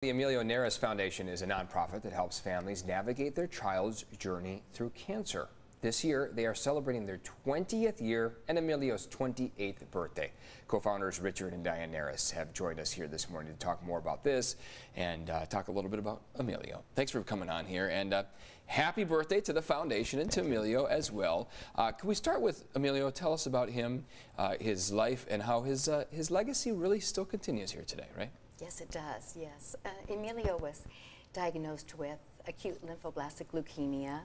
The Emilio Nares Foundation is a nonprofit that helps families navigate their child's journey through cancer. This year, they are celebrating their 20th year and Emilio's 28th birthday. Co-founders Richard and Diane Nares have joined us here this morning to talk more about this and talk a little bit about Emilio. Thanks for coming on here, and happy birthday to the foundation and to Emilio as well. Can we start with Emilio? Tell us about him, his life, and how his legacy really still continues here today, right? Yes, it does, yes. Emilio was diagnosed with acute lymphoblastic leukemia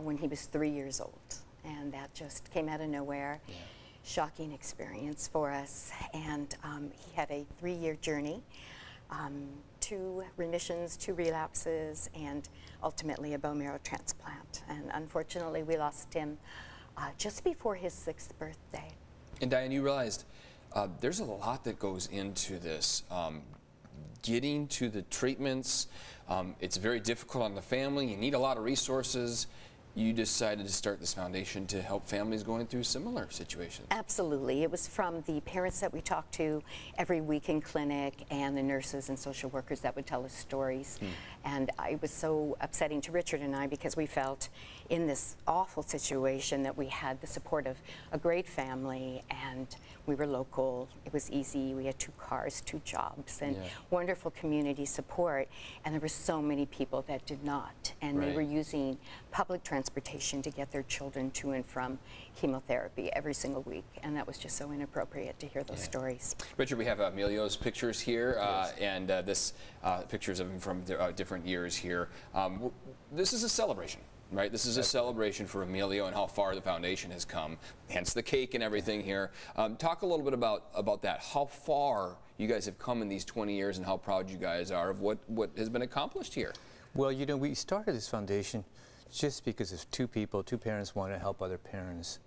when he was 3 years old, and that just came out of nowhere. Yeah. Shocking experience for us, and he had a 3-year journey, 2 remissions, 2 relapses, and ultimately a bone marrow transplant. And unfortunately, we lost him just before his 6th birthday. And Diane, you realized there's a lot that goes into this. Getting to the treatments, it's very difficult on the family. You need a lot of resources. You decided to start this foundation to help families going through similar situations. Absolutely. It was from the parents that we talked to every week in clinic and the nurses and social workers that would tell us stories. And it was so upsetting to Richard and I because we felt in this awful situation that we had the support of a great family, and we were local. It was easy. We had 2 cars, 2 jobs, and wonderful community support. And there were so many people that did not, and they were using public transportation to get their children to and from chemotherapy every single week, and that was just so inappropriate to hear those stories. Richard, we have Emilio's pictures here, and this pictures of him from different years here. This is a celebration, right? This is a celebration for Emilio and how far the foundation has come, hence the cake and everything here. Talk a little bit about that, how far you guys have come in these 20 years and how proud you guys are of what has been accomplished here. Well, you know, we started this foundation just because of 2 parents wanted to help other parents.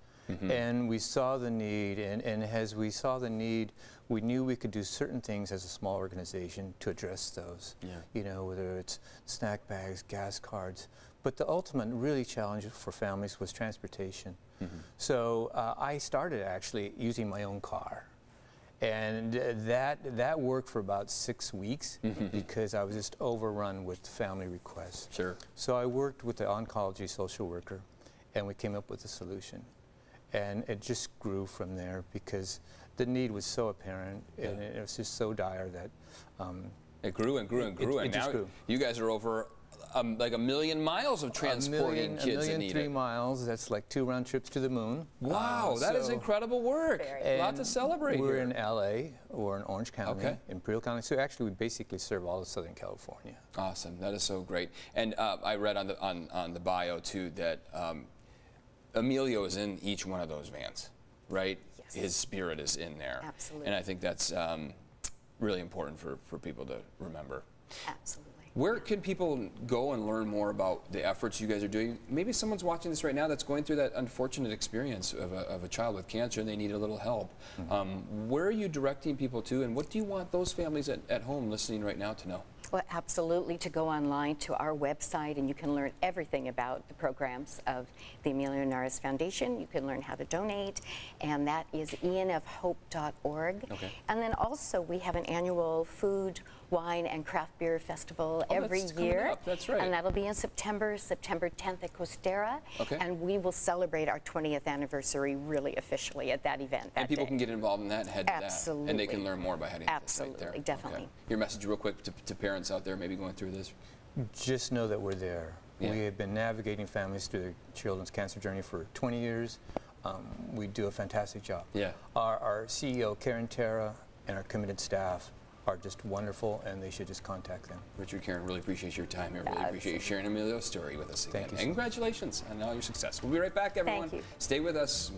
And we saw the need, and as we saw the need, we knew we could do certain things as a small organization to address those. You know, whether it's snack bags, gas cards, but the ultimate really challenge for families was transportation. So I started actually using my own car. And that worked for about 6 weeks because I was just overrun with family requests. So I worked with the oncology social worker, and we came up with a solution. And it just grew from there because the need was so apparent, and it was just so dire that it grew and grew and grew, and now you guys are over like 1 million miles of transporting kids that need it. 1,000,003 miles. That's like 2 round trips to the moon. Wow, that is incredible work. A lot to celebrate. We're in LA, we're in Orange County, Imperial County. So actually, we basically serve all of Southern California. Awesome, that is so great. And I read on the bio too that Emilio is in each one of those vans, right? Yes. His spirit is in there. Absolutely. And I think that's really important for people to remember. Absolutely. Where can people go and learn more about the efforts you guys are doing? Maybe someone's watching this right now that's going through that unfortunate experience of a child with cancer and they need a little help. Where are you directing people to, and what do you want those families at home listening right now to know? Well, absolutely, to go online to our website, and you can learn everything about the programs of the Emilio Nares Foundation. You can learn how to donate, and that is enofhope.org. And then also we have an annual food, wine, and craft beer festival every year. That's right. And that'll be in September 10th at Costera. And we will celebrate our 20th anniversary really officially at that event that And people day. can get involved in that and head to that. Absolutely. And they can learn more by heading to the site there. Absolutely, definitely. Your message real quick to parents out there maybe going through this? Just know that we're there. We have been navigating families through their children's cancer journey for 20 years. We do a fantastic job. Our CEO, Karen Terra, and our committed staff are just wonderful, and they should just contact them. Richard, Karen, really appreciate your time here. Really appreciate you sharing Emilio's story with us again. Thank you. And congratulations on all your success. We'll be right back, everyone. Thank you. Stay with us.